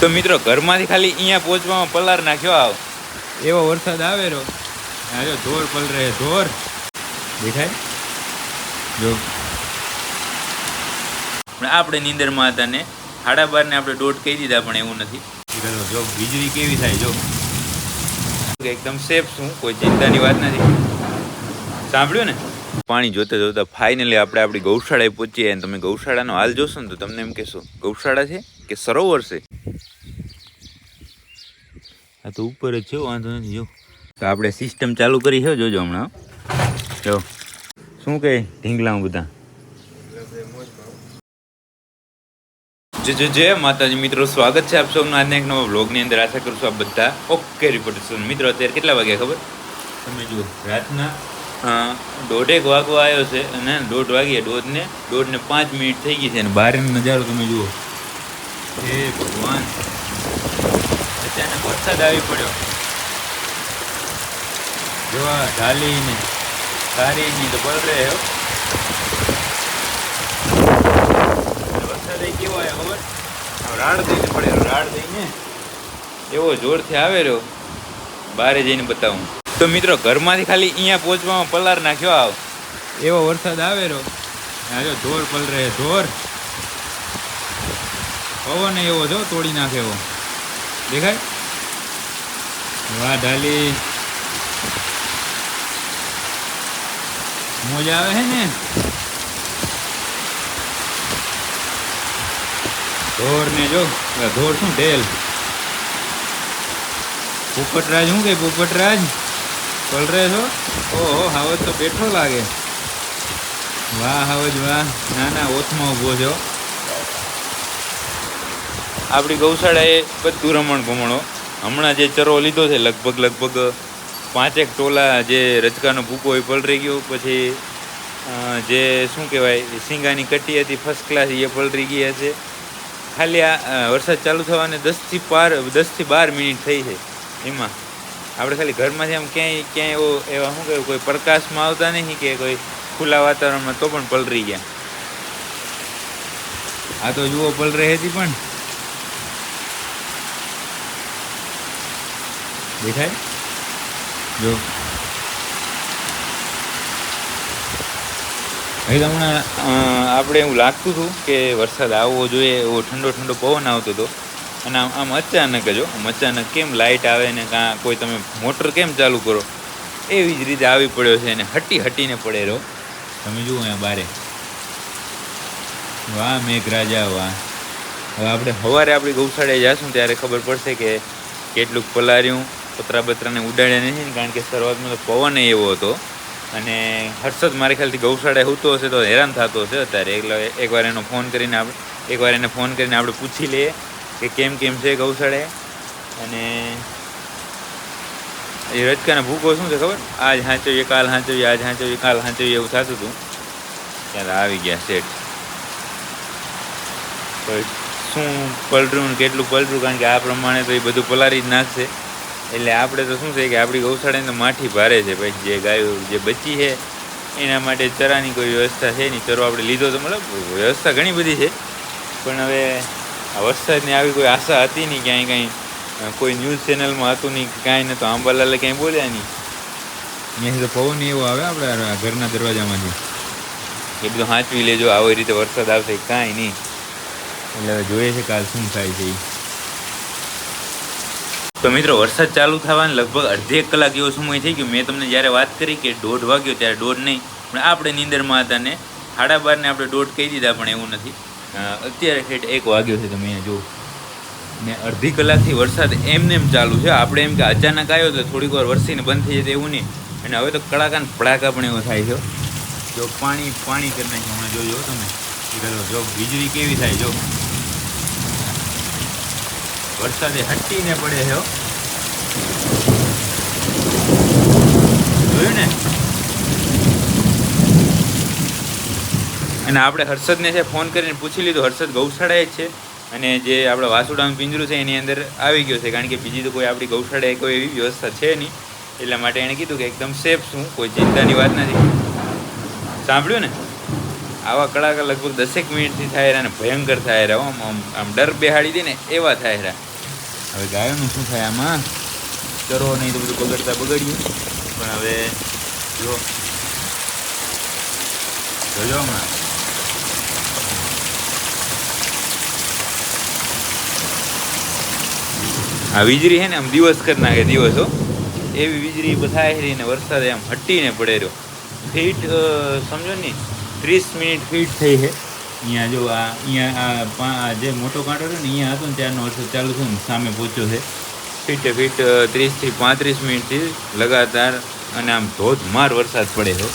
તો મિત્રો ઘરમાંથી ખાલી અહીંયા પહોંચવામાં પલાર નાખ્યો આવ એવો વરસાદ આવે રહ્યો. આ જો ધોર પલરે ધોર દેખાય જો. આપણે નીંદરમાં હતા ને 12:30 ને આપણે દોઢ કહી દીધા, પણ એવું નથી. જો વીજળી કેવી થાય જો, એકદમ સેફ છું, કોઈ ચિંતાની વાત નથી. સાંભળ્યું ને? પાણી જોતા જોતા ફાઇનલી આપણે આપણી ગૌશાળાએ પહોંચીએ. અને તમે ગૌશાળાનો હાલ જોશો ને તો તમને એમ કહેશો ગૌશાળા છે કે સરોવર છે? આ તો ઉપર જ છે, વાંધો નથી. જો તો આપણે સિસ્ટમ ચાલુ કરી છે, જોજો હમણાં. જો શું કહે ઢીંગલામાં બધા. જય માતાજી મિત્રો, સ્વાગત છે આપ સૌનું આજના એક નવા વ્લોગની અંદર. આશા કરું છું આપ બધા ઓકે રિપોર્ટ. મિત્રો અત્યારે કેટલા વાગ્યા ખબર? તમે જુઓ રાતના 1:30 વાગવા આવ્યો છે અને 1:30 વાગ્યે 1:30 ને 5 મિનિટ થઈ ગઈ છે. અને બહારનો નજારો તમે જુઓ. હે ભગવાન, અચાનક વરસાદ આવી પડ્યો. જોવા ઢાલીને સારીની તો પડ રહે વરસાદ કેવો આવ્યો ખબર? રાડ દઈને પડ્યો, રાડ દઈને એવો જોરથી આવે રહ્યો. બહારે જઈને બતાવું તો મિત્રો ઘરમાંથી ખાલી અહીંયા પહોંચવામાં પલાર નાખ્યો આવ એવો વરસાદ આવે રહ્યો. આ જો ધોર પલરે ધોર, પવન એવો જો તોડી નાખે એવો દેખાય. વાહ ઢાલી, મોજા આવે છે ને. ધોર ને જો ધોર શું ઢેલ. પોપટરાજ શું કે પોપટરાજ પલરે છો? ઓહો હાવજ તો બેઠો લાગે. વાહ હાવજ વાહ. ના ના ઓથમાં ઊભો છો. આપણી ગૌશાળાએ બધું રમણ ભમણો. હમણાં જે ચરો લીધો છે લગભગ 5 ટોલા જે રચકાનો ભૂકો એ પલરી ગયો. પછી જે શું કહેવાય શીંગાની કટી હતી ફર્સ્ટ ક્લાસ એ પલરી ગઈ હશે. ખાલી આ વરસાદ ચાલુ થવાને 10 થી 12 મિનિટ થઈ છે. એમાં આપણે ખાલી ઘરમાંથી આમ ક્યાંય એવા શું કહેવાય કોઈ પ્રકાશમાં આવતા નહીં કે કોઈ ખુલ્લા વાતાવરણમાં તો પણ પલરી ગયા. આ તો જુઓ પલરે હતી પણ દેખાય જો. હમણાં આપણે એવું લાગતું હતું કે વરસાદ આવવો જોઈએ, એવો ઠંડો ઠંડો પવન આવતો હતો. અને આમ અચાનક જ અચાનક કેમ લાઇટ આવે ને કાં કોઈ તમે મોટર કેમ ચાલુ કરો એવી જ રીતે આવી પડ્યો છે. અને હટીને પડે રહ્યો. તમે જુઓ અહીંયા બારે. વાહ મેઘરાજા વાહ. હવે આપણે સવારે આપણી ગૌશાળાએ જઈશું ત્યારે ખબર પડશે કે કેટલુંક પલાર્યું, પતરા બતરાને ઉડાડ્યા નથી. કારણ કે શરૂઆતમાં તો પવન એવો હતો. અને હર્ષદ મારે ખ્યાલથી ગૌશાળાએ સૂતો હશે તો હેરાન થતો હશે અત્યારે. એટલે એકવાર એને ફોન કરીને આપણે પૂછી લઈએ કે કેમ છે ગૌશાળાએ. અને એ રચકાના ભૂકો શું છે ખબર? આજ હાંચવીએ કાલ હાંચવીએ, આજ હાંચવીએ કાલ હાંચવીએ એવું થતું હતું. ત્યારે આવી ગયા સેટ. શું પલટું કેટલું પલટું, કારણ કે આ પ્રમાણે તો એ બધું પલારી જ નાખશે. એટલે આપણે તો શું છે કે આપણી ગૌશાળાની તો માઠી ભારે છે ભાઈ. જે ગાયો જે બચી છે એના માટે ચરાની કોઈ વ્યવસ્થા છે નહીં. ચરો આપણે લીધો તો મતલબ વ્યવસ્થા ઘણી બધી છે, પણ હવે આ વરસાદની આવી કોઈ આશા હતી નહીં. કાંઈ કોઈ ન્યૂઝ ચેનલમાં હતું નહીં, કાંઈ નહોતું. આંબાલાલે કાંઈ બોલ્યા નહીં. અહીંયાથી તો પવન એવો આવે આપણે ઘરના દરવાજામાંથી. એ બધું સાચવી લેજો, આવી રીતે વરસાદ આવશે કાંઈ નહીં. એટલે હવે જોઈએ છે કાલ શું થાય છે. તો મિત્રો વરસાદ ચાલુ થવાને લગભગ અડધી 1 કલાક એવો સમય થઈ ગયો. મેં તમને જ્યારે વાત કરી કે 1:30 વાગ્યો ત્યારે 1:30 નહીં, પણ આપણે નીંદરમાં હતા ને 12:30 ને આપણે 1:30 કહી દીધા, પણ એવું નથી. અત્યારે ઠેઠ 1 વાગ્યો છે. તમે અહીંયા જુઓ ને અડધી કલાકથી વરસાદ એમને ચાલુ છે. આપણે એમ કે અચાનક આવ્યો તો થોડીક વાર વરસીને બંધ થઈ જશે એવું નહીં. અને હવે તો કડાકા ને ભડાકા પણ એવો થાય છે. જો પાણી કરી નાખ્યું હમણાં જોજો તમે. જો વીજળી કેવી થાય જો. વરસાદે હટીને પડે છે. જોયું ને? અને આપણે હર્ષદને છે ફોન કરીને પૂછી લીધું. હર્ષદ ગૌશાળાએ જ છે અને જે આપણે વાસુડાનું પિંજરું છે એની અંદર આવી ગયો છે. કારણ કે બીજી તો કોઈ આપણી ગૌશાળાએ કોઈ એવી વ્યવસ્થા છે નહીં. એટલા માટે એણે કીધું કે એકદમ સેફ છું, કોઈ ચિંતાની વાત નથી. સાંભળ્યું ને? આવા કડાકા લગભગ 10 મિનિટથી થાય રહ્યા અને ભયંકર થાય રહ્યા. આમ ડર બેહાડી દે ને એવા થાય રહ્યા. હવે ગાયોનું શું થાય આમાં? ચરો નહીં તો બધું બગડ્યું. પણ હવે જોજો હમણાં આ વીજળી છે ને આમ દિવસ કરી નાખે દિવસો એવી વીજળી થાય છે ને વરસાદ આમ હટીને પડે રહ્યો ફીટ સમજો ને 30 મિનિટ ફીટ થઈ છે અહીંયા જો આ અહીંયા આ જે મોટો કાંટો છે ને અહીંયા હતો ને ત્યારનો વરસાદ ચાલુ થયો ને સામે પહોંચ્યો છે ફીટ 30 થી 35 મિનિટથી લગાતાર અને આમ ધોધમાર વરસાદ પડે છે.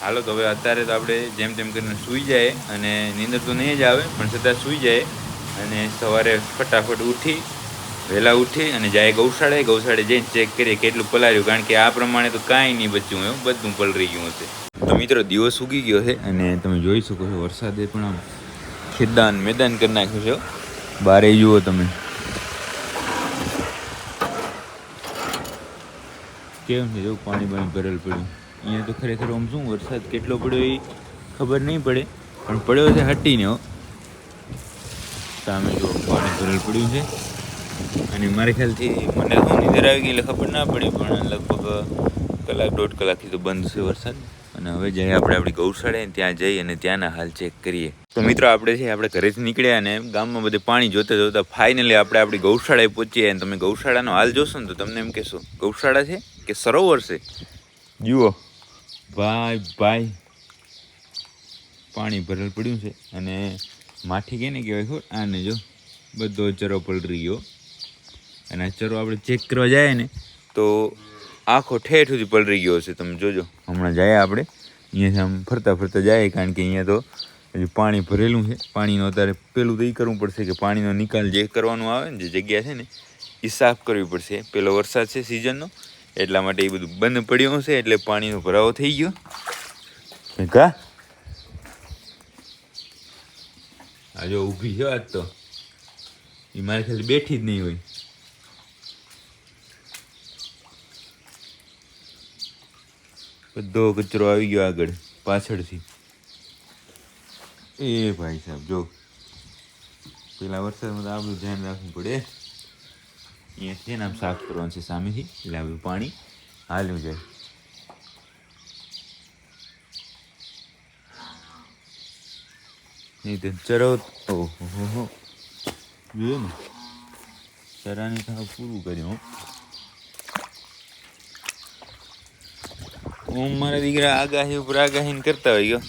હાલો તો હવે અત્યારે તો આપણે જેમ તેમ કરીને સૂઈ જાય અને નીંદર તો નહીં જ આવે પણ છતાં સૂઈ જાય અને સવારે ફટાફટ વહેલા ઉઠી અને જાય ગૌશાળે જઈને ચેક કરીએ કેટલું પલાર્યું કારણ કે આ પ્રમાણે તો કાંઈ નહીં બચ્યું હોય બધું પલરી ગયું હશે. તો મિત્રો દિવસ ઉગી ગયો છે અને તમે જોઈ શકો છો વરસાદે પણ આમ ખેદાન મેદાન કરી નાખ્યું છે. બારે જુઓ તમે કેમ છે જો પાણી ભરેલ પડ્યું. અહીંયા તો ખરેખર આમ શું વરસાદ કેટલો પડ્યો એ ખબર નહીં પડે પણ પડ્યો છે હટીને હો. સામે જો પાણી ભરેલ પડ્યું છે અને મારા ખ્યાલથી મને શું નીંદર આવી ગઈ એટલે ખબર ના પડી પણ લગભગ કલાક 1.5 કલાકથી તો બંધ છે વરસાદ. અને હવે જઈએ આપણે આપણી ગૌશાળાએ ત્યાં જઈ અને ત્યાંના હાલ ચેક કરીએ. તો મિત્રો આપણે ઘરેથી નીકળ્યા અને ગામમાં બધે પાણી જોતા ફાઇનલી આપણે આપણી ગૌશાળાએ પહોંચીએ અને તમે ગૌશાળાનો હાલ જોશો ને તો તમને એમ કહેશો ગૌશાળા છે કે સરોવર છે. જુઓ ભાઈ પાણી ભરેલ પડ્યું છે અને માઠી કેને કહેવાય ખબર આને જો બધો ચરો પલરી ગયો અને આ ચરો આપણે ચેક કરવા જાય ને તો આખો ઠેઠ સુધી પલરી ગયો છે. તમે જોજો હમણાં જાય આપણે અહીંયાથી આમ ફરતા જાય કારણ કે અહીંયા તો હજુ પાણી ભરેલું છે. પાણીનો અત્યારે પેલું તો એ કરવું પડશે કે પાણીનો નિકાલ જે કરવાનું આવે ને જે જગ્યા છે ને એ સાફ કરવી પડશે. પેલો વરસાદ છે સિઝનનો એટલા માટે એ બધું બંધ પડ્યું હશે એટલે પાણીનો ભરાવો થઈ ગયો. કા આ જો ઊભી છે આજ તો એ મારી ખાલી બેઠી જ નહીં હોય. બધો કચરો આવી ગયો આગળ પાછળથી. એ ભાઈ સાહેબ જો પેલા વરસાદમાં તો આ બધું ધ્યાન રાખવું પડે. અહીંયા છે ને આમ સાફ કરવાનું છે સામેથી એટલે આ બધું પાણી હાલ્યું જાય. નહીં તો ચરો ઓહો જોયું ને ચરાની તો પૂરું કર્યું. હું મારા દીકરા આગાહી ઉપર આગાહી કરતા હોય ગયો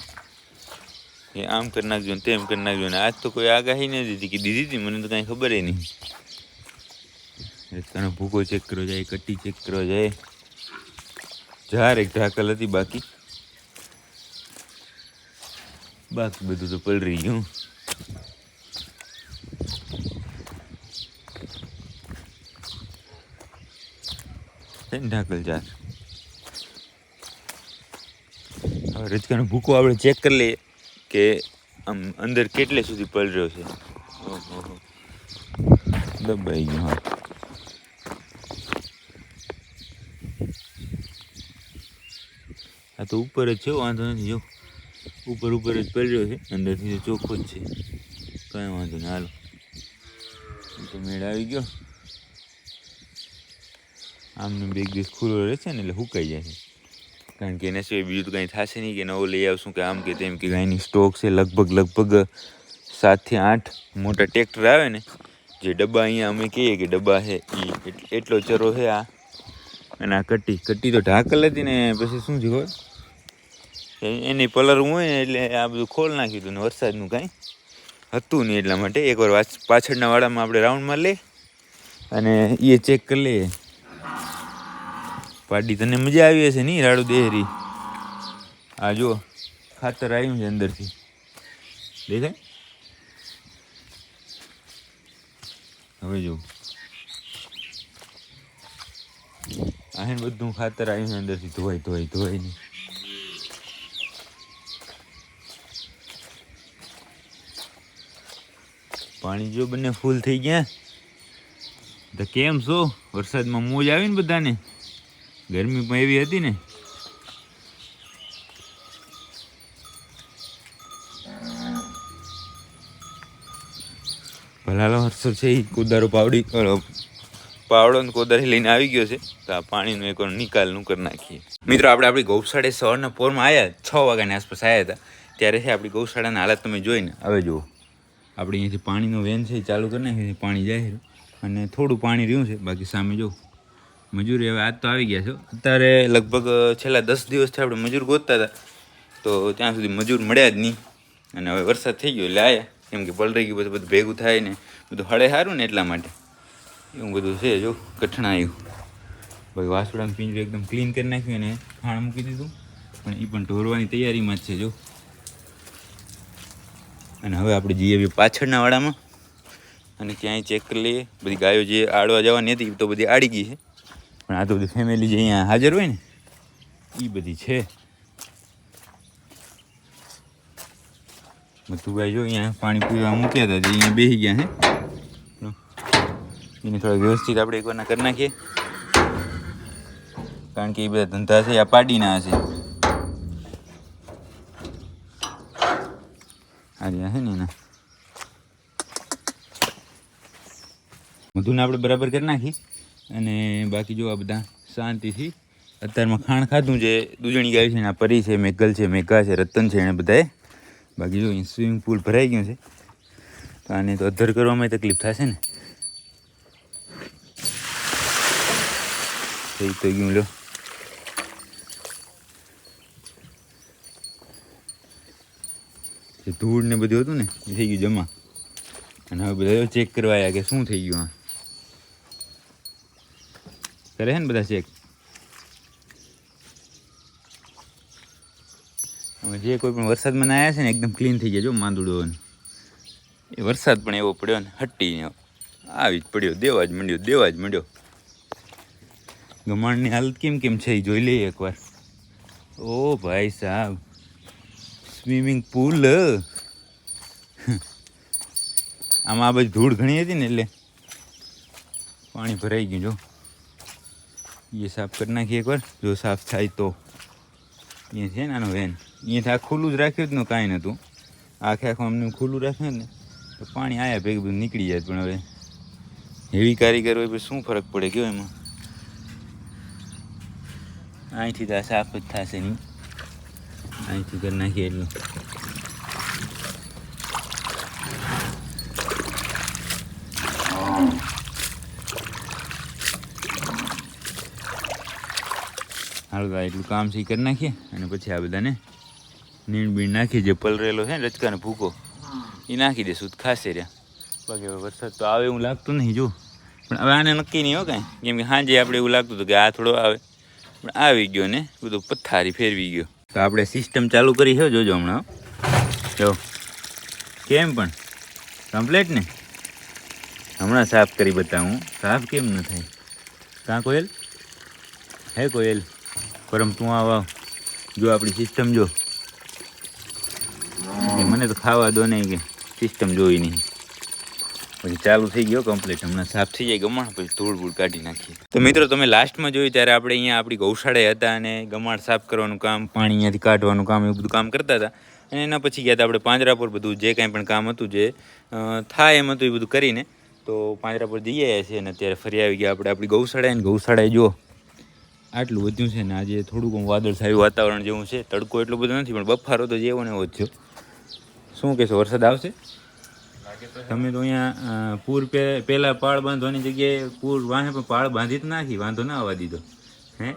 કે આમ કરી નાખજો ને તેમ કરી નાખજો ને આજ તો કોઈ આગાહી નહીં દીધી કે દીધી હતી મને તો કાંઈ ખબર નહીં. રસ્તાનો ભૂકો ચેક કરો જાય કટ્ટી ચેક કરવા જાય એક ઢાકલ હતી બાકી બધું તો પલરી ગયું. ઢાકલ 4 હવે રચકાનો ભૂકો આપણે ચેક કરી લઈએ કે આમ અંદર કેટલે સુધી પલર્યો છે. દબાઈ ગયું. હા આ તો ઉપર જ છે વાંધો નથી. જો ઉપર જ પલર્યો છે અંદરથી તો ચોખ્ખો જ છે કાંઈ વાંધો નહીં. હાલો તો મેળ આવી ગયો. આમને 2 દિવસ ખુલ્લો રહેશે ને એટલે સુકાઈ જાય છે કારણ કે એના સિવાય બીજું તો કાંઈ થશે નહીં કે નવો લઈ આવશું કે આમ કે તેમ કે કાંઈની સ્ટોક છે. લગભગ 7 થી 8 મોટા ટ્રેક્ટર આવે ને જે ડબ્બા અહીંયા અમે કહીએ કે ડબ્બા છે એ એટલો ચરો છે આ. અને આ કટ્ટી તો ઢાકલ હતી ને પછી શું છે ખબર એની પલરવું હોય ને એટલે આ બધું ખોલ નાખ્યું હતું ને વરસાદનું કાંઈ હતું નહીં એટલા માટે એકવાર પાછળના વાડામાં આપણે રાઉન્ડમાં લઈએ અને એ ચેક કરી લઈએ. પાડી તને મજા આવી હશે નહીં રાડુ દેહરી. આ જુઓ ખાતર આવ્યું છે અંદરથી દેખાય. હવે જો આ બધું ખાતર આવ્યું છે અંદરથી ધોવાય નહીં. પાણી જો બંને ફૂલ થઈ ગયા. તો કેમ છો વરસાદમાં મોજ આવી ને બધાને. ગરમી પણ એવી હતી ને. ભલાલો હર્ષો છે એ કોદારો પાવડો ને કોદારી લઈને આવી ગયો છે. તો આ પાણીનો એક નિકાલનું કરી નાખીએ. મિત્રો આપણે આપણી ગૌશાળે સવારના પોરમાં આવ્યા 6 વાગ્યાની આસપાસ આવ્યા હતા. ત્યારે છે આપણી ગૌશાળાની હાલત તમે જોઈને હવે જુઓ. આપણે અહીંયાથી પાણીનો વેન છે એ ચાલુ કરી નાખીએ, પાણી જાય અને થોડું પાણી રહ્યું છે. બાકી સામે જો મજૂરી હવે આજ તો આવી ગયા છે. અત્યારે લગભગ છેલ્લા 10 દિવસથી આપણે મજૂર ગોતતા હતા, તો ત્યાં સુધી મજૂર મળ્યા જ નહીં. અને હવે વરસાદ થઈ ગયો એટલે આવ્યા, કેમ કે પલળી ગયું બધું ભેગું થાય ને બધું હળે સારું ને એટલા માટે એવું બધું છે. જો કઠણા આવ્યું ભાઈ, વાસુડાનું પિંજરું એકદમ ક્લીન કરી નાખ્યું અને ખાણ મૂકી દીધું, પણ એ પણ ઢોરવાની તૈયારીમાં જ છે જો. અને હવે આપણે જઈએ પાછળના વાડામાં અને ક્યાંય ચેક કરી લઈએ. બધી ગાયો જે આડવા જવાની હતી તો બધી આડી ગઈ છે, પણ આ તો બધી ફેમિલી જે અહીંયા હાજર હોય ને એ બધી છે. મથુભાઈ જો અહીંયા પાણી પીવા મૂક્યા હતા, અહીંયા બેસી ગયા છે. એને થોડા વ્યવસ્થિત આપણે એકવારના કરી નાખીએ, કારણ કે એ બધા ધંધા છે આ પાડીના હશે. આ રહ્યા છે ને એના મધુને આપણે બરાબર કરી નાખી. અને બાકી જો આ બધા શાંતિથી અત્યારમાં ખાણ ખાધું છે. દૂધણી ગાય છે ને આ પરી છે, મેઘલ છે, મેઘા છે, રતન છે, એને બધાએ. બાકી જો સ્વિમિંગ પુલ ભરાઈ ગયું છે, તો આને તો અધર કરવામાં તકલીફ થશે ને. થઈ તો ગયું લો. જે ધૂળ ને બધું હતું ને એ થઈ ગયું જમા. અને હવે બધા ચેક કરવા આવ્યા કે શું થઈ ગયું. આ કરે છે ને બધા ચેક. હવે જે કોઈ પણ વરસાદમાં આવ્યા છે ને એકદમ ક્લીન થઈ ગયા જો માંદુડો. એ વરસાદ પણ એવો પડ્યો ને હટીને આવી જ પડ્યો, દેવા જ માંડ્યો. ગમાણની હાલત કેમ છે એ જોઈ લઈએ એકવાર. ઓ ભાઈ સાહેબ, સ્વિમિંગ પુલ. આમાં આ બધી ધૂળ ઘણી હતી ને એટલે પાણી ભરાઈ ગયું. જો એ સાફ કરી નાખીએ એકવાર, જો સાફ થાય તો. અહીંયા છે ને આનો વેન, અહીંયાથી આ ખુલ્લું જ રાખ્યું જ ને કાંઈ નહોતું. આખું અમને ખુલ્લું રાખ્યું ને તો પાણી આવ્યા ભેગું બધું નીકળી જાય. પણ હવે હેવી કારીગર હોય પછી શું ફરક પડે કયો એમાં. અહીંથી તો આ સાફ જ થશે નહીં, અહીંથી કરી નાખીએ એટલું. હાલ એટલું કામ છે એ કરી નાખીએ અને પછી આ બધાને નીણ બીણ નાખીએ. જે પલરેલો છે ને રચકાનો ભૂકો એ નાખી દઈશું, ખાસે રહ્યા. બાકી હવે વરસાદ તો આવે એવું લાગતું નહીં જો. પણ હવે આને નક્કી નહીં હો કાંઈ, કેમ કે સાંજે આપણે એવું લાગતું હતું કે આ થોડો આવે, પણ આવી ગયો ને બધું પથ્થારી ફેરવી ગયો. તો આપણે સિસ્ટમ ચાલુ કરી છે, જોજો હમણાં. જો કેમ પણ કમ્પ્લેટ ને, હમણાં સાફ કરી બતાવું સાફ કેમ ન થાય. કાં કોયલ હે કોયલ પરમ તું આવ. જો આપણી સિસ્ટમ જો, મને તો ખાવા દો નહીં કે સિસ્ટમ જોઈ નહીં. પછી ચાલુ થઈ ગયો કમ્પ્લીટ, હમણાં સાફ થઈ જાય ગમાણ, પછી ધૂળ ભૂળ કાઢી નાખીએ. તો મિત્રો તમે લાસ્ટમાં જોયું ત્યારે આપણે અહીંયા આપણી ગૌશાળાએ હતા અને ગમાણ સાફ કરવાનું કામ, પાણી અહીંયાથી કાઢવાનું કામ, એવું બધું કામ કરતા હતા. અને એના પછી ગયા હતા આપણે પાંજરાપુર. બધું જે કાંઈ પણ કામ હતું જે થાય એમ હતું એ બધું કરીને તો પાંજરાપુર જઈ આવ્યા છીએ. અને અત્યારે ફરી આવી ગયા આપણે આપણી ગૌશાળાએ. અને ગૌશાળાએ જો આટલું વધ્યું છે ને આજે થોડુંક વાદળછાયું વાતાવરણ જેવું છે. તડકો એટલો બધો નથી પણ બફારો તો જેવો ને એવો જ છે. શું કહેશો, વરસાદ આવશે? તમે તો અહીંયા પૂર પહેલાં પાળ બાંધવાની જગ્યાએ પૂર વાહે પણ પાળ બાંધી જ નાખી, વાંધો ના આવવા દીધો. હે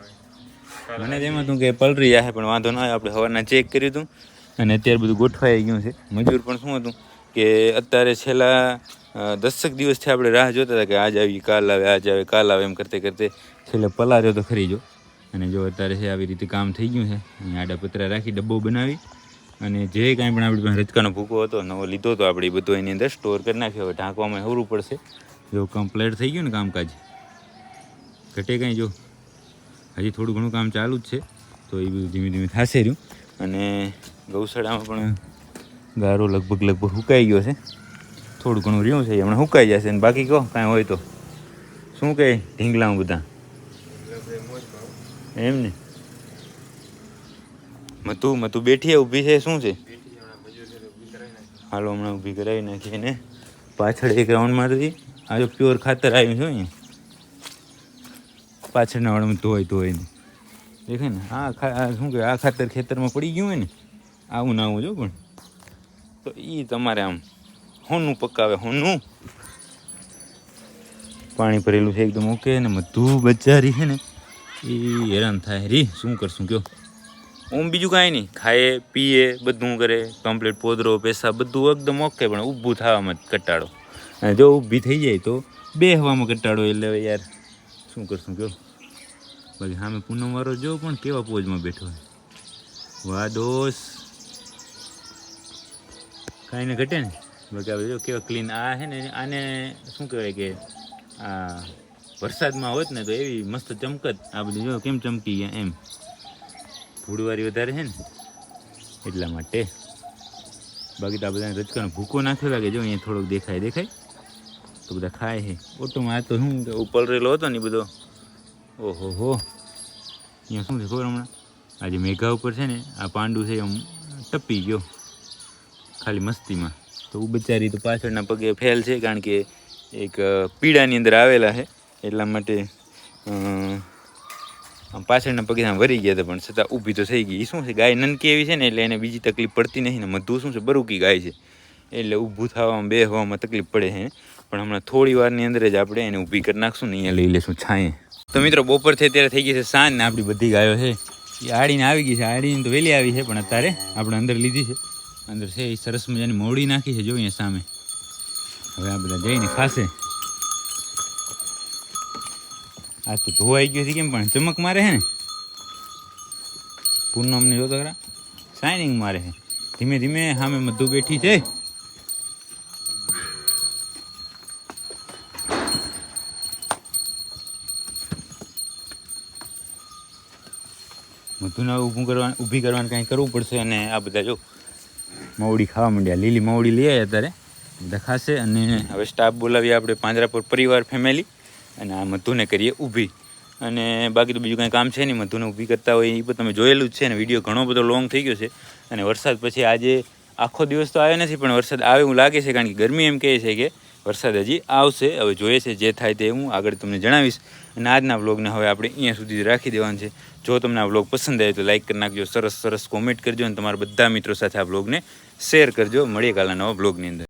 મને જ એમાં હતું કે પલરી જાય પણ વાંધો ના આવે. આપણે સવારના ચેક કર્યું હતું અને અત્યારે બધું ગોઠવાઈ ગયું છે. મજૂર પણ શું હતું કે અત્યારે છેલ્લા 10 દિવસથી આપણે રાહ જોતા હતા કે આજ આવી કાલ આવે, આજ આવે કાલ આવે, એમ કરતે છેલ્લે પલાર્યો તો ખરી જો. અને જો અત્યારે છે આવી રીતે કામ થઈ ગયું છે. અહીંયા આડા પતરા રાખી ડબ્બો બનાવી અને જે કાંઈ પણ આપણી પાસે રચકાનો ભૂકો હતો નવો લીધો હતો આપણે, એ બધો એની અંદર સ્ટોર કરી નાખ્યો. હવે ઢાંકવામાં હવરું પડશે. જો કમ્પ્લીટ થઈ ગયું ને કામકાજ, ઘટે કાંઈ. જો હજી થોડું ઘણું કામ ચાલુ જ છે, તો એ બધું ધીમે ધીમે થશે રહ્યું. અને ગૌશાળામાં પણ ગારો લગભગ સુકાઈ ગયો છે. થોડું ઘણું રહ્યું છે, હમણાં સુકાઈ જશે. અને બાકી કહો કાંઈ હોય તો શું કહે ઢીંગલામાં બધા એમ ને. મતું બેઠી ઊભી છે, શું છે? હાલો હમણાં ઊભી કરાવી નાખીએ ને પાછળ એક રાઉન્ડ મારી આ જો પ્યોર ખાતર આવ્યું છે અહીંયા પાછળના વાળામાં ધોય ને દેખાય ને આ શું કે આ ખાતર ખેતરમાં પડી ગયું હોય ને આવું ના આવું જો પણ તો એ તમારે આમ હોનું પકાવે હોનું પાણી ભરેલું છે એકદમ ઓકે ને બધું બચારી છે ને એ હેરાન થાય રી શું કરશું કયો ઓમ બીજું કાંઈ નહીં ખાય પીએ બધું કરે કમ્પ્લીટ પોદરો પેશાબ બધું એકદમ ઓકે પણ ઊભું થવામાં જ કંટાળો અને જો ઊભી થઈ જાય તો બેહવામાં કંટાળો એટલે યાર શું કરશું કયો બાકી સામે પૂનમવાળો જો પણ કેવા પોજમાં બેઠો હોય વાહ દોસ કાંઈ ને ઘટે ને બાકી આપણે જો કેવા ક્લીન આ છે ને આને શું કહેવાય કે આ વરસાદમાં હોત ને તો એવી મસ્ત ચમકત આ બધી જો કેમ ચમકી ગયા એમ ફૂડવારી વધારે છે ને એટલા માટે બાકી તો આ બધાને રચકાનો ભૂકો નાખ્યો લાગે જો અહીંયા થોડોક દેખાય તો બધા ખાય છે ઓટોમાં આ તો શું પલરેલો હતો ને એ બધો ઓહો હો અહીંયા શું છે ખબર હમણાં આજે મેઘા ઉપર છે ને આ પાંડુ છે એમ ટપી ગયો ખાલી મસ્તીમાં તો બચારી તો પાછળના પગે ફેલ છે કારણ કે એક પીડાની અંદર આવેલા છે એટલા માટે પાછળના પગે વરી ગયા હતા પણ છતાં ઊભી તો થઈ ગઈ એ શું છે ગાય નનકી એવી છે ને એટલે એને બીજી તકલીફ પડતી નથી ને મધુ શું છે બરુકી ગાય છે એટલે ઊભું થવામાં બેહવામાં તકલીફ પડે છે પણ હમણાં થોડી વારની અંદર જ આપણે એને ઊભી કરી નાખશું ને અહીંયા લઈ લેશું છાંયે તો મિત્રો બપોર છે ત્યારે થઈ ગઈ છે સાંજ ને આપણી બધી ગાયો છે એ આડીને આવી ગઈ છે આડીને તો વહેલી આવી છે પણ અત્યારે આપણે અંદર લીધી છે અંદર છે એ સરસ મજાની મોવડી નાખી છે જો અહીંયા સામે હવે આ બધા જઈને ખાશે આ તો ધોવાઈ ગયો છે કેમ પણ ચમક મારે છે ને પૂનમને જોતો ખરા શાઇનિંગ મારે છે ધીમે ધીમે સામે મધુ બેઠી છે મધુને ઊભી કરવાનું કંઈ કરવું પડશે અને આ બધા જો મવડી ખાવા માંડ્યા લીલી મવડી લઈ આવ્યા અત્યારે બધા ખાશે અને હવે સ્ટાફ બોલાવીએ આપણે પાંજરાપોર પરિવાર ફેમિલી અને આ મધુને કરીએ ઊભી અને બાકી તો બીજું કાંઈ કામ છે નહીં મધુને ઊભી કરતા હોય એ પણ તમે જોયેલું જ છે ને વિડીયો ઘણો બધો લોંગ થઈ ગયો છે અને વરસાદ પછી આજે આખો દિવસ તો આવ્યો નથી પણ વરસાદ આવે એવું લાગે છે કારણ કે ગરમી એમ કહે છે કે વરસાદ હજી આવશે હવે જોઈએ છે જે થાય તે હું આગળ તમને જણાવીશ અને આજના વ્લોગને હવે આપણે અહીંયા સુધી જ રાખી દેવાનું છે જો તમને આ વ્લોગ પસંદ આવે તો લાઇક કરી નાખજો સરસ કોમેન્ટ કરજો અને તમારા બધા મિત્રો સાથે આ વ્લોગને શેર કરજો મળીએ કાલના નવા વ્લોગની અંદર